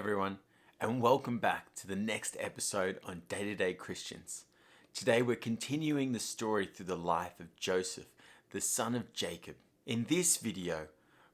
everyone, and welcome back to the next episode on Day-to-Day Christians. Today we're continuing the story through the life of Joseph, the son of Jacob. In this video,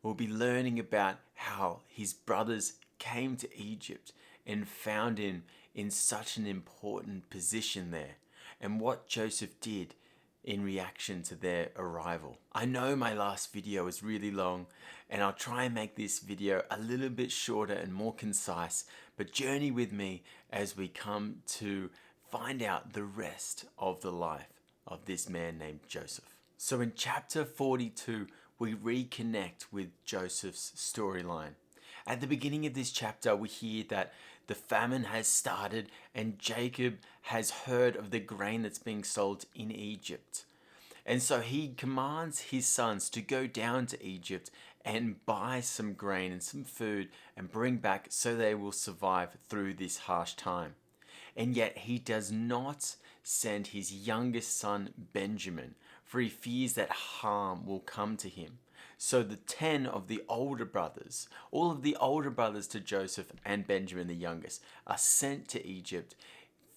we'll be learning about how his brothers came to Egypt and found him in such an important position there, and what Joseph did in reaction to their arrival. I know my last video was really long, and I'll try and make this video a little bit shorter and more concise, but journey with me as we come to find out the rest of the life of this man named Joseph. So in chapter 42, we reconnect with Joseph's storyline. At the beginning of this chapter, we hear that the famine has started and Jacob has heard of the grain that's being sold in Egypt. And so he commands his sons to go down to Egypt and buy some grain and some food and bring back so they will survive through this harsh time. And yet he does not send his youngest son Benjamin, for he fears that harm will come to him. So the 10 of the older brothers, all of the older brothers to Joseph and Benjamin the youngest, are sent to Egypt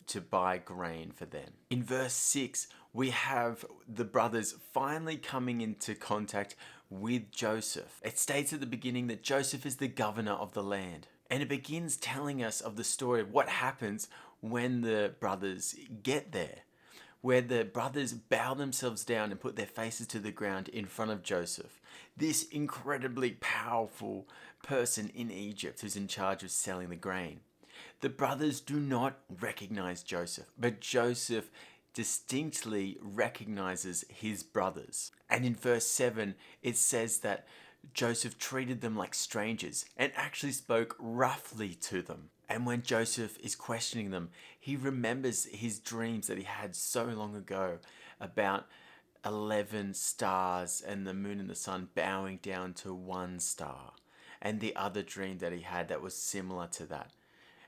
to buy grain for them. In verse 6, we have the brothers finally coming into contact with Joseph. It states at the beginning that Joseph is the governor of the land. And it begins telling us of the story of what happens when the brothers get there, where the brothers bow themselves down and put their faces to the ground in front of Joseph, this incredibly powerful person in Egypt who's in charge of selling the grain. The brothers do not recognize Joseph, but Joseph distinctly recognizes his brothers. And in verse 7, it says that Joseph treated them like strangers and actually spoke roughly to them. And when Joseph is questioning them, he remembers his dreams that he had so long ago about 11 stars and the moon and the sun bowing down to one star, and the other dream that he had that was similar to that.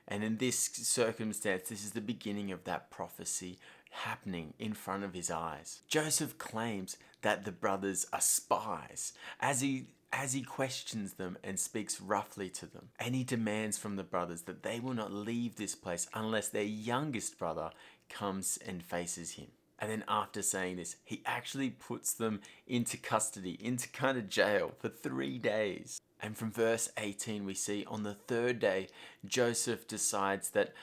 And in this circumstance, this is the beginning of that prophecy happening in front of his eyes. Joseph claims that the brothers are spies as he questions them and speaks roughly to them. And he demands from the brothers that they will not leave this place unless their youngest brother comes and faces him. And then after saying this, he actually puts them into custody, into kind of jail for 3 days. And from verse 18, we see on the third day, Joseph decides that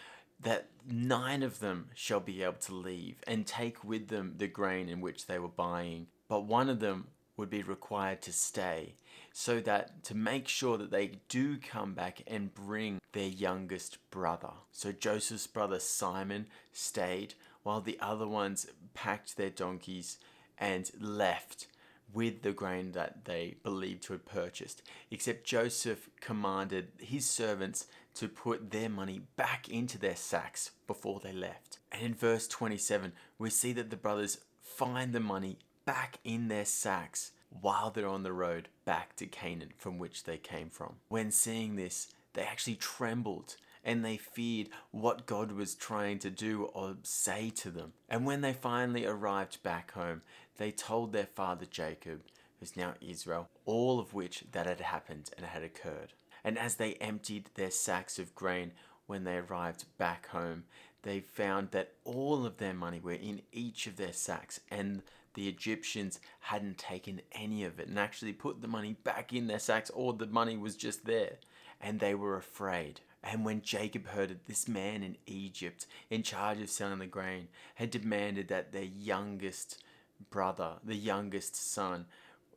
9 of them shall be able to leave and take with them the grain in which they were buying. But one of them would be required to stay, so that to make sure that they do come back and bring their youngest brother. So Joseph's brother Simon stayed, while the other ones packed their donkeys and left with the grain that they believed to have purchased. Except Joseph commanded his servants to put their money back into their sacks before they left. And in verse 27, we see that the brothers find the money back in their sacks while they're on the road back to Canaan from which they came from. When seeing this, they actually trembled and they feared what God was trying to do or say to them. And when they finally arrived back home, they told their father Jacob, who's now Israel, all of which that had happened and had occurred. And as they emptied their sacks of grain when they arrived back home, they found that all of their money were in each of their sacks, and the Egyptians hadn't taken any of it and actually put the money back in their sacks, or the money was just there. And they were afraid. And when Jacob heard it, this man in Egypt, in charge of selling the grain, had demanded that their youngest brother, the youngest son,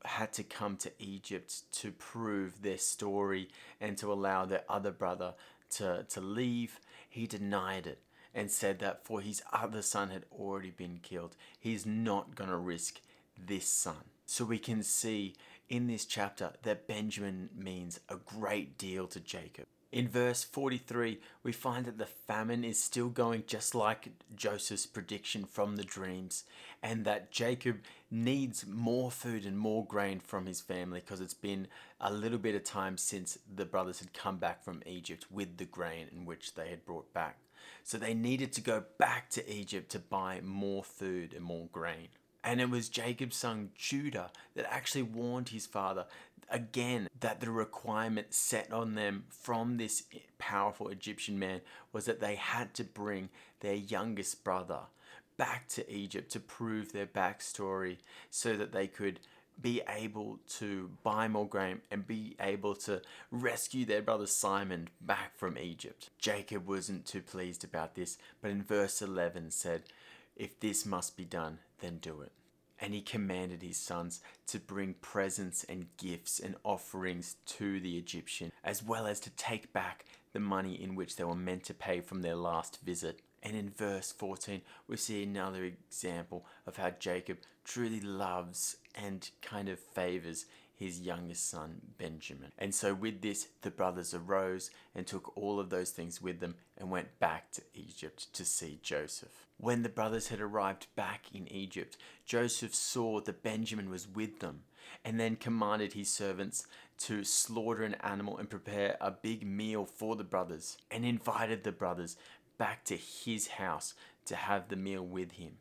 had to come to Egypt to prove their story and to allow their other brother to leave, he denied it and said that for his other son had already been killed, he's not going to risk this son. So we can see in this chapter that Benjamin means a great deal to Jacob. In verse 43, we find that the famine is still going just like Joseph's prediction from the dreams, and that Jacob needs more food and more grain from his family because it's been a little bit of time since the brothers had come back from Egypt with the grain in which they had brought back. So they needed to go back to Egypt to buy more food and more grain. And it was Jacob's son Judah that actually warned his father again that the requirement set on them from this powerful Egyptian man was that they had to bring their youngest brother back to Egypt to prove their backstory so that they could be able to buy more grain and be able to rescue their brother Simon back from Egypt. Jacob wasn't too pleased about this, but in verse 11 said, "If this must be done, then do it." And he commanded his sons to bring presents and gifts and offerings to the Egyptian, as well as to take back the money in which they were meant to pay from their last visit. And in verse 14, we see another example of how Jacob truly loves and kind of favors his youngest son, Benjamin. And so with this, the brothers arose and took all of those things with them and went back to Egypt to see Joseph. When the brothers had arrived back in Egypt, Joseph saw that Benjamin was with them and then commanded his servants to slaughter an animal and prepare a big meal for the brothers and invited the brothers back to his house to have the meal with him.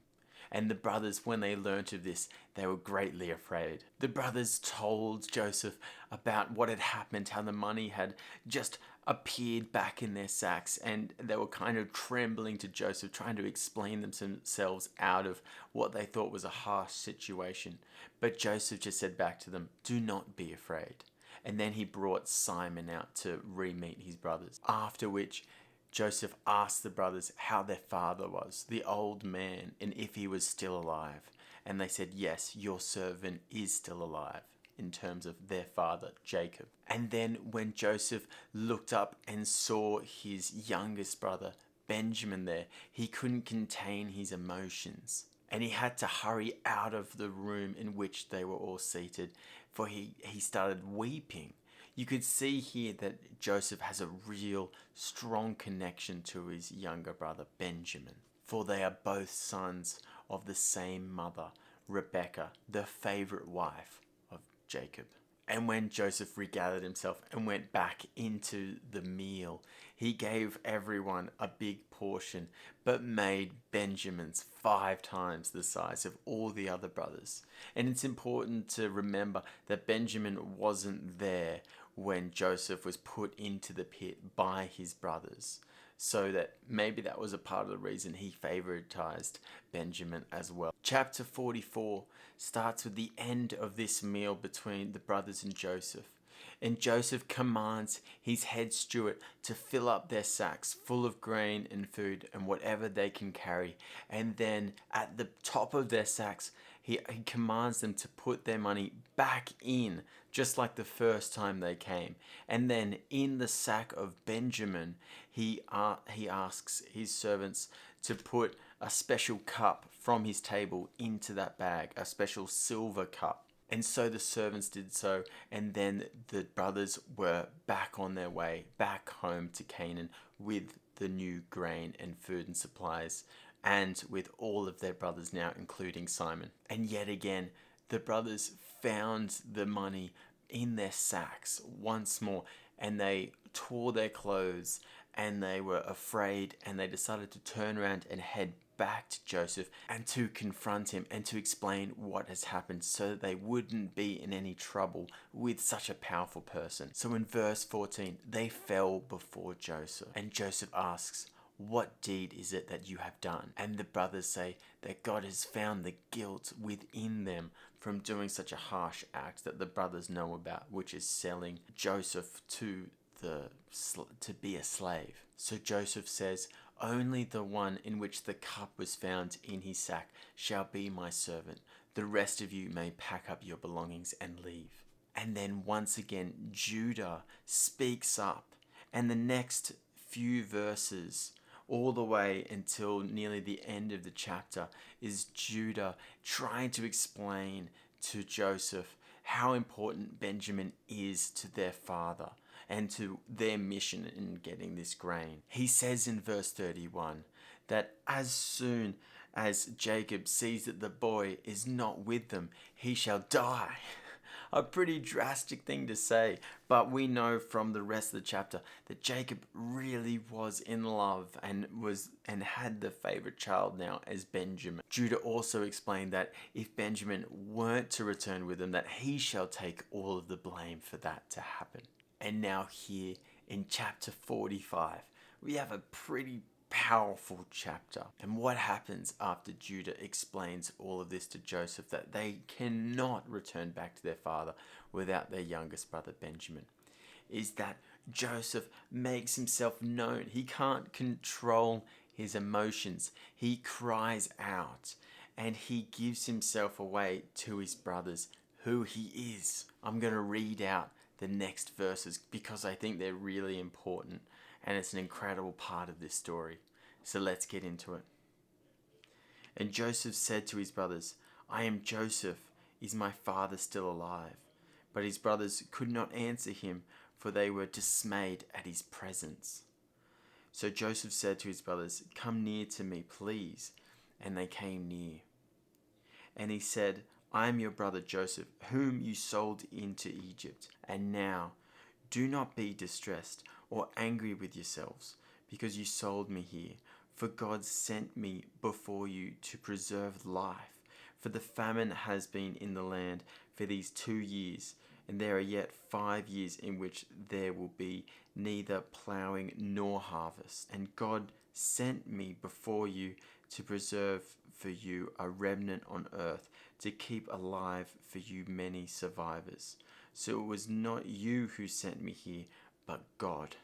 And the brothers, when they learnt of this, they were greatly afraid. The brothers told Joseph about what had happened, how the money had just appeared back in their sacks, and they were kind of trembling to Joseph, trying to explain themselves out of what they thought was a harsh situation. But Joseph just said back to them, "Do not be afraid." And then he brought Simon out to re-meet his brothers. After which, Joseph asked the brothers how their father was, the old man, and if he was still alive. And they said, "Yes, your servant is still alive," in terms of their father, Jacob. And then when Joseph looked up and saw his youngest brother, Benjamin, there, he couldn't contain his emotions. And he had to hurry out of the room in which they were all seated, for he started weeping. You could see here that Joseph has a real strong connection to his younger brother Benjamin, for they are both sons of the same mother, Rebecca, the favorite wife of Jacob. And when Joseph regathered himself and went back into the meal, he gave everyone a big portion, but made Benjamin's 5 times the size of all the other brothers. And it's important to remember that Benjamin wasn't there when Joseph was put into the pit by his brothers. So that maybe that was a part of the reason he favoritized Benjamin as well. Chapter 44 starts with the end of this meal between the brothers and Joseph. And Joseph commands his head steward to fill up their sacks full of grain and food and whatever they can carry. And then at the top of their sacks, he commands them to put their money back in, just like the first time they came. And then in the sack of Benjamin, he asks his servants to put a special cup from his table into that bag, a special silver cup. And so the servants did so, and then the brothers were back on their way, back home to Canaan with the new grain and food and supplies, and with all of their brothers now, including Simon. And yet again, the brothers found the money in their sacks once more, and they tore their clothes, and they were afraid, and they decided to turn around and head back to Joseph and to confront him and to explain what has happened so that they wouldn't be in any trouble with such a powerful person. So in verse 14, they fell before Joseph, and Joseph asks, "What deed is it that you have done?" And the brothers say that God has found the guilt within them from doing such a harsh act that the brothers know about, which is selling Joseph to be a slave. So Joseph says, "Only the one in which the cup was found in his sack shall be my servant. The rest of you may pack up your belongings and leave." And then once again, Judah speaks up. And the next few verses, all the way until nearly the end of the chapter, is Judah trying to explain to Joseph how important Benjamin is to their father and to their mission in getting this grain. He says in verse 31 that as soon as Jacob sees that the boy is not with them, he shall die. a pretty drastic thing to say, but we know from the rest of the chapter that Jacob really was in love and had the favorite child now as Benjamin. Judah also explained that if Benjamin weren't to return with him, that he shall take all of the blame for that to happen. And now here in chapter 45, we have a pretty powerful chapter. And what happens after Judah explains all of this to Joseph, that they cannot return back to their father without their youngest brother Benjamin, is that Joseph makes himself known. He can't control his emotions. He cries out and he gives himself away to his brothers, who he is. I'm going to read out the next verses because I think they're really important and it's an incredible part of this story. So let's get into it. And Joseph said to his brothers, I am Joseph. Is my father still alive? But his brothers could not answer him, for they were dismayed at his presence. So Joseph said to his brothers, come near to me, please. And they came near. And he said, I am your brother Joseph, whom you sold into Egypt. And now, do not be distressed or angry with yourselves, because you sold me here. For God sent me before you to preserve life. For the famine has been in the land for these 2 years, and there are yet 5 years in which there will be neither plowing nor harvest. And God sent me before you to preserve for you a remnant on earth, to keep alive for you many survivors. So it was not you who sent me here, but God.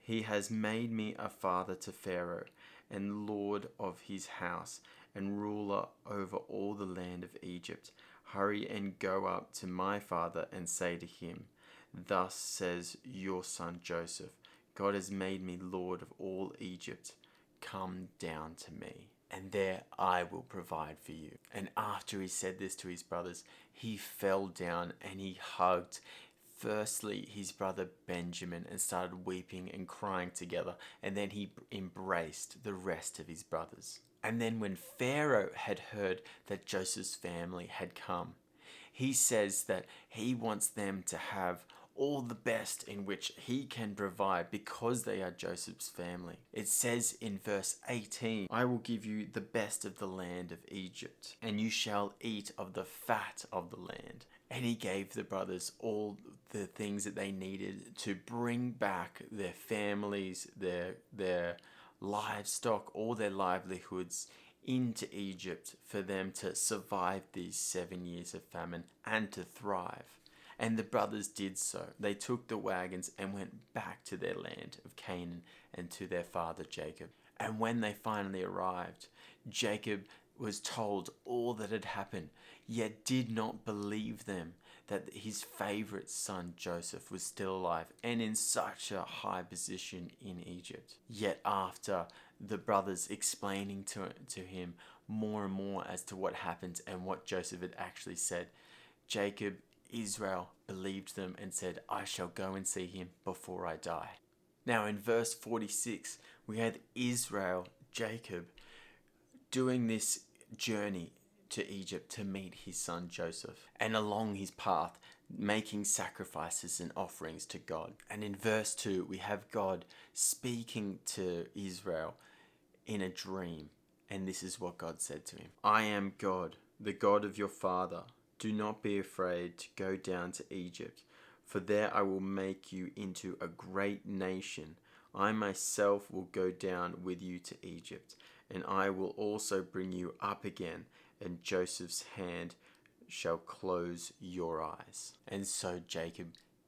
He has made me a father to Pharaoh, and lord of his house, and ruler over all the land of Egypt. Hurry and go up to my father and say to him, thus says your son Joseph, God has made me lord of all Egypt. Come down to me, and there I will provide for you. And after he said this to his brothers, he fell down and he hugged firstly his brother Benjamin and started weeping and crying together, and then he embraced the rest of his brothers. And then when Pharaoh had heard that Joseph's family had come, he says that he wants them to have all the best in which he can provide because they are Joseph's family. It says in verse 18, I will give you the best of the land of Egypt, and you shall eat of the fat of the land. And he gave the brothers all the things that they needed to bring back their families, their livestock, all their livelihoods into Egypt for them to survive these 7 years of famine and to thrive. And the brothers did so. They took the wagons and went back to their land of Canaan and to their father Jacob. And when they finally arrived, Jacob was told all that had happened, yet did not believe them that his favorite son Joseph was still alive and in such a high position in Egypt. Yet after the brothers explaining to him more and more as to what happened and what Joseph had actually said, Israel believed them and said, I shall go and see him before I die. Now in verse 46, we had Jacob, doing this journey to Egypt to meet his son Joseph, and along his path making sacrifices and offerings to God. And in verse 2, we have God speaking to Israel in a dream, and this is what God said to him. I am God, the God of your father. Do not be afraid to go down to Egypt, for there I will make you into a great nation. I myself will go down with you to Egypt, and I will also bring you up again, and Joseph's hand shall close your eyes. And so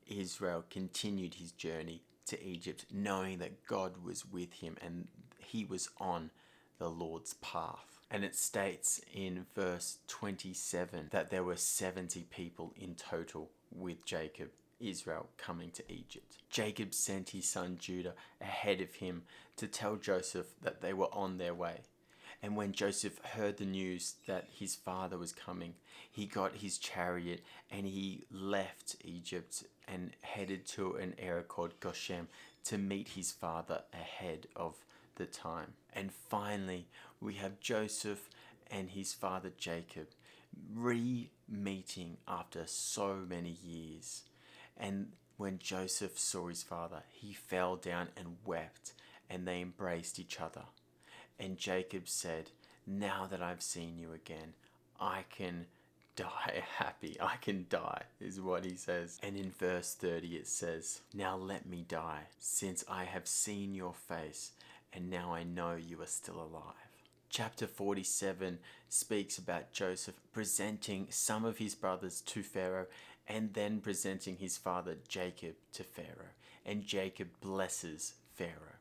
Israel continued his journey to Egypt, knowing that God was with him and he was on the Lord's path. And it states in verse 27 that there were 70 people in total with Israel coming to Egypt. Jacob sent his son Judah ahead of him to tell Joseph that they were on their way. And when Joseph heard the news that his father was coming, he got his chariot and he left Egypt and headed to an area called Goshen to meet his father ahead of the time. And finally, we have Joseph and his father Jacob re-meeting after so many years. And when Joseph saw his father, he fell down and wept, and they embraced each other. And Jacob said, "Now that I've seen you again, I can die happy. I can die," is what he says. And in verse 30 it says, "Now let me die, since I have seen your face, and now I know you are still alive." Chapter 47 speaks about Joseph presenting some of his brothers to Pharaoh and then presenting his father Jacob to Pharaoh. And Jacob blesses Pharaoh.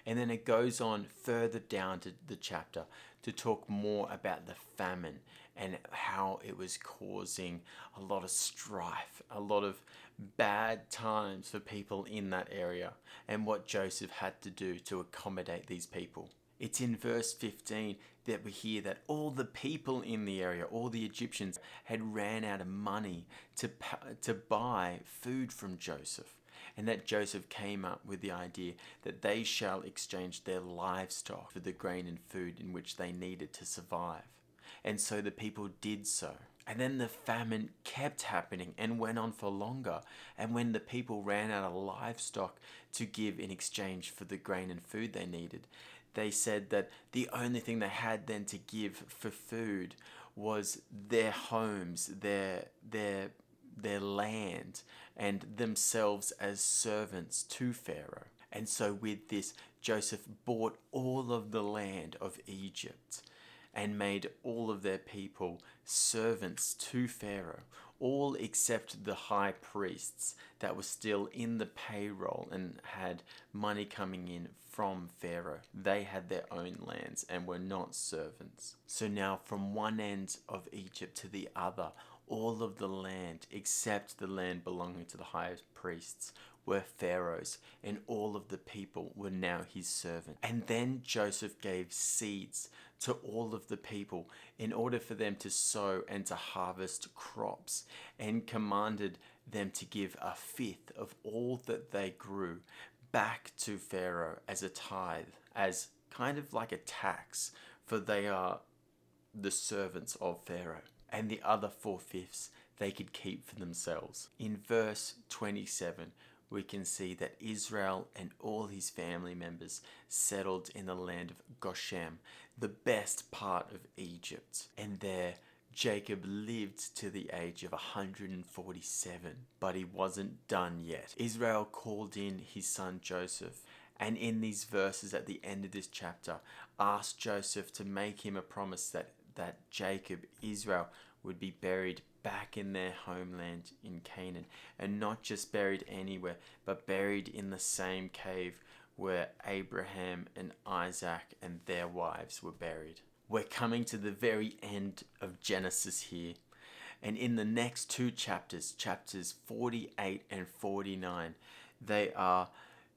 And then it goes on further down to the chapter to talk more about the famine and how it was causing a lot of strife, a lot of bad times for people in that area, and what Joseph had to do to accommodate these people. It's in verse 15 that we hear that all the people in the area, all the Egyptians, had ran out of money to buy food from Joseph. And that Joseph came up with the idea that they shall exchange their livestock for the grain and food in which they needed to survive. And so the people did so. And then the famine kept happening and went on for longer. And when the people ran out of livestock to give in exchange for the grain and food they needed, they said that the only thing they had then to give for food was their homes, their land, and themselves as servants to Pharaoh. And so with this, Joseph bought all of the land of Egypt and made all of their people servants to Pharaoh, all except the high priests that were still in the payroll and had money coming in from Pharaoh. They had their own lands and were not servants. So now from one end of Egypt to the other, all of the land except the land belonging to the high priests were Pharaoh's, and all of the people were now his servants. And then Joseph gave seeds to all of the people in order for them to sow and to harvest crops, and commanded them to give a fifth of all that they grew back to Pharaoh as a tithe, as kind of like a tax, for they are the servants of Pharaoh. And the other 4/5 they could keep for themselves. In verse 27, we can see that Israel and all his family members settled in the land of Goshen, the best part of Egypt. And there Jacob lived to the age of 147, but he wasn't done yet. Israel called in his son Joseph, and in these verses at the end of this chapter, asked Joseph to make him a promise that Jacob, Israel, would be buried back in their homeland in Canaan, and not just buried anywhere, but buried in the same cave where Abraham and Isaac and their wives were buried. We're coming to the very end of Genesis here, and in the next two chapters, chapters 48 and 49, they are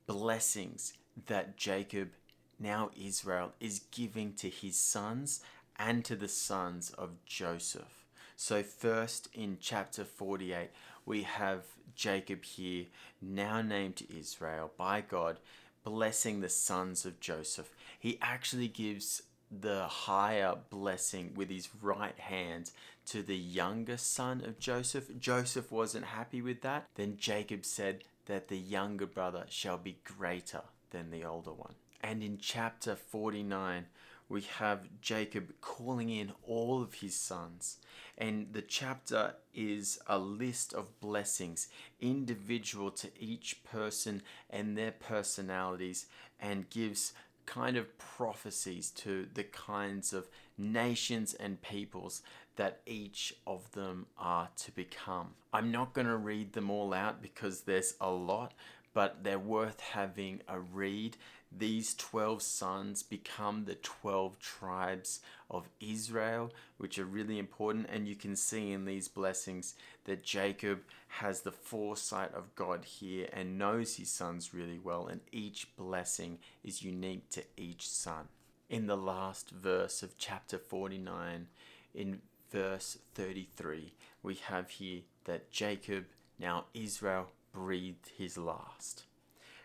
blessings that Jacob, now Israel, is giving to his sons and to the sons of Joseph. So first in chapter 48, we have Jacob here, now named Israel by God, blessing the sons of Joseph. He actually gives the higher blessing with his right hand to the younger son of Joseph. Joseph wasn't happy with that. Then Jacob said that the younger brother shall be greater than the older one. And in chapter 49, we have Jacob calling in all of his sons. And the chapter is a list of blessings individual to each person and their personalities, and gives kind of prophecies to the kinds of nations and peoples that each of them are to become. I'm not going to read them all out because there's a lot, but they're worth having a read. These 12 sons become the 12 tribes of Israel, which are really important. And you can see in these blessings that Jacob has the foresight of God here and knows his sons really well, and each blessing is unique to each son. In the last verse of chapter 49, in verse 33, we have here that Jacob, now Israel, breathed his last.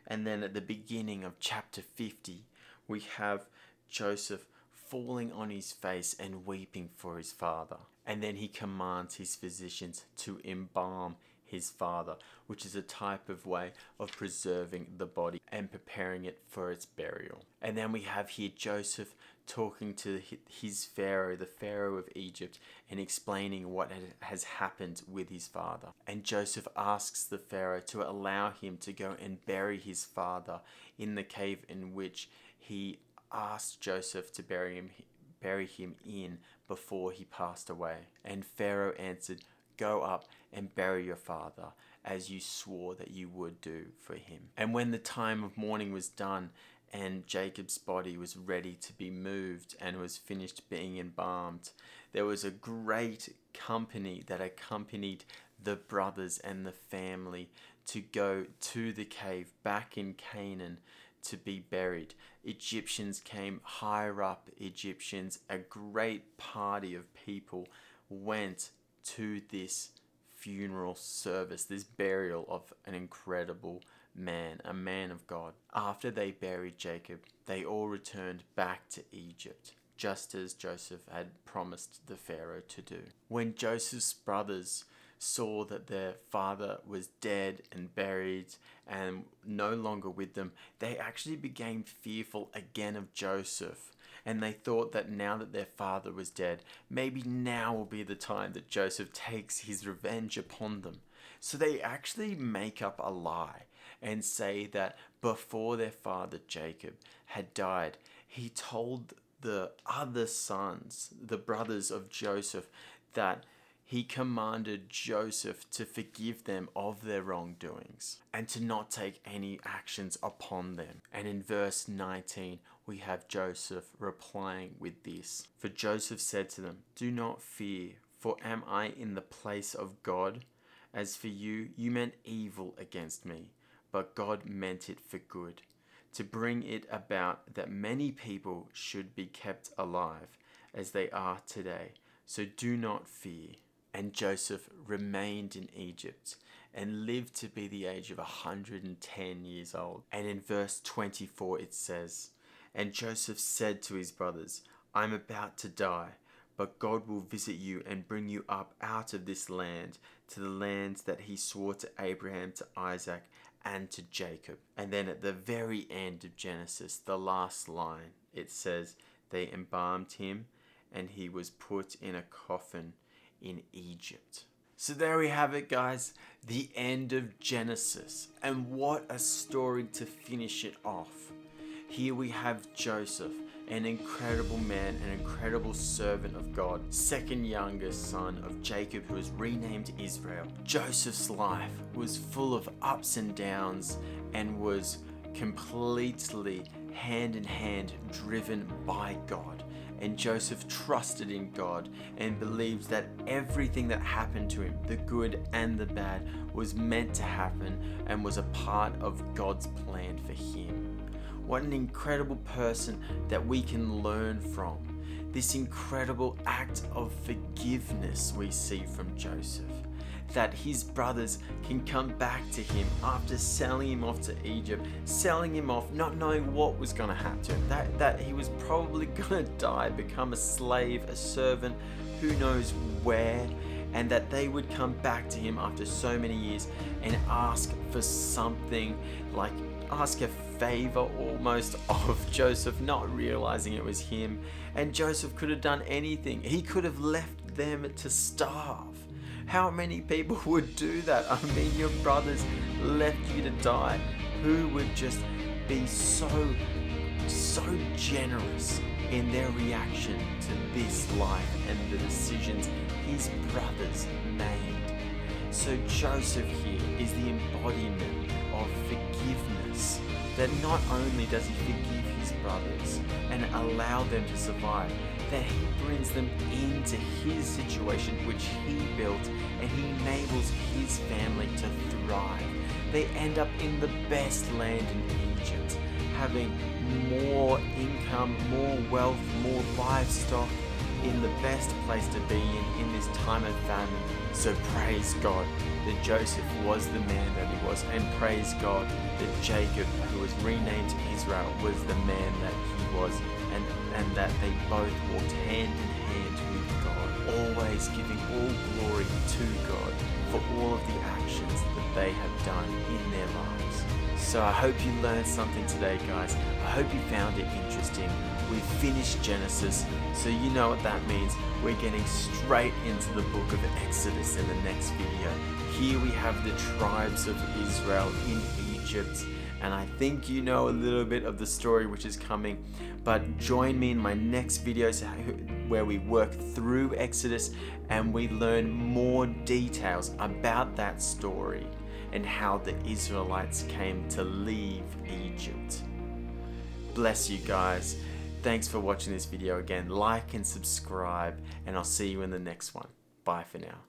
And then at the beginning of chapter 50, we have Joseph falling on his face and weeping for his father. And then he commands his physicians to embalm his father, which is a type of way of preserving the body and preparing it for its burial. And then we have here Joseph talking to his Pharaoh, the Pharaoh of Egypt, and explaining what has happened with his father. And Joseph asks the Pharaoh to allow him to go and bury his father in the cave in which he asked Joseph to bury him in before he passed away. And Pharaoh answered, "Go up and bury your father, as you swore that you would do for him." And when the time of mourning was done, and Jacob's body was ready to be moved and was finished being embalmed, there was a great company that accompanied the brothers and the family to go to the cave back in Canaan to be buried. Egyptians came, higher up Egyptians, a great party of people went to this funeral service, this burial of an incredible man, a man of God. After they buried Jacob, they all returned back to Egypt, just as Joseph had promised the Pharaoh to do. When Joseph's brothers saw that their father was dead and buried and no longer with them, they actually became fearful again of Joseph. And they thought that now that their father was dead, maybe now will be the time that Joseph takes his revenge upon them. So they actually make up a lie and say that before their father Jacob had died, he told the other sons, the brothers of Joseph, that he commanded Joseph to forgive them of their wrongdoings and to not take any actions upon them. And in verse 19, we have Joseph replying with this. For Joseph said to them, "Do not fear, for am I in the place of God? As for you, you meant evil against me, but God meant it for good, to bring it about that many people should be kept alive, as they are today. So do not fear." And Joseph remained in Egypt and lived to be the age of 110 years old. And in verse 24 it says, "And Joseph said to his brothers, I am about to die, but God will visit you and bring you up out of this land to the land that he swore to Abraham, to Isaac, and to Jacob." And then at the very end of Genesis, the last line, it says, "They embalmed him and he was put in a coffin in Egypt." So there we have it, guys, the end of Genesis. And what a story to finish it off. Here we have Joseph, an incredible man, an incredible servant of God, second youngest son of Jacob, who was renamed Israel. Joseph's life was full of ups and downs and was completely hand in hand driven by God. And Joseph trusted in God and believed that everything that happened to him, the good and the bad, was meant to happen and was a part of God's plan for him. What an incredible person that we can learn from. This incredible act of forgiveness we see from Joseph. That his brothers can come back to him after selling him off to Egypt, selling him off not knowing what was going to happen to him, that he was probably going to die, become a slave, a servant, who knows where, and that they would come back to him after so many years and ask for something, like ask a favor almost of Joseph, not realizing it was him. And Joseph could have done anything. He could have left them to starve. How many people would do that? I mean, your brothers left you to die. Who would just be so generous in their reaction to this life and the decisions his brothers made? So Joseph here is the embodiment of forgiveness. That not only does he forgive his brothers and allow them to survive, that he brings them into his situation which he built, and he enables his family to thrive. They end up in the best land in Egypt, having more income, more wealth, more livestock, in the best place to be in this time of famine. So praise God that Joseph was the man that he was, and praise God that Jacob, who was renamed Israel, was the man that he was, and and that they both walked hand in hand with God, always giving all glory to God for all of the actions that they have done in their lives. So I hope you learned something today, guys. I hope you found it interesting. We've finished Genesis, so you know what that means. We're getting straight into the book of Exodus in the next video. Here we have the tribes of Israel in Egypt, and I think you know a little bit of the story which is coming. But join me in my next videos where we work through Exodus and we learn more details about that story and how the Israelites came to leave Egypt. Bless you guys. Thanks for watching this video again. Like and subscribe, and I'll see you in the next one. Bye for now.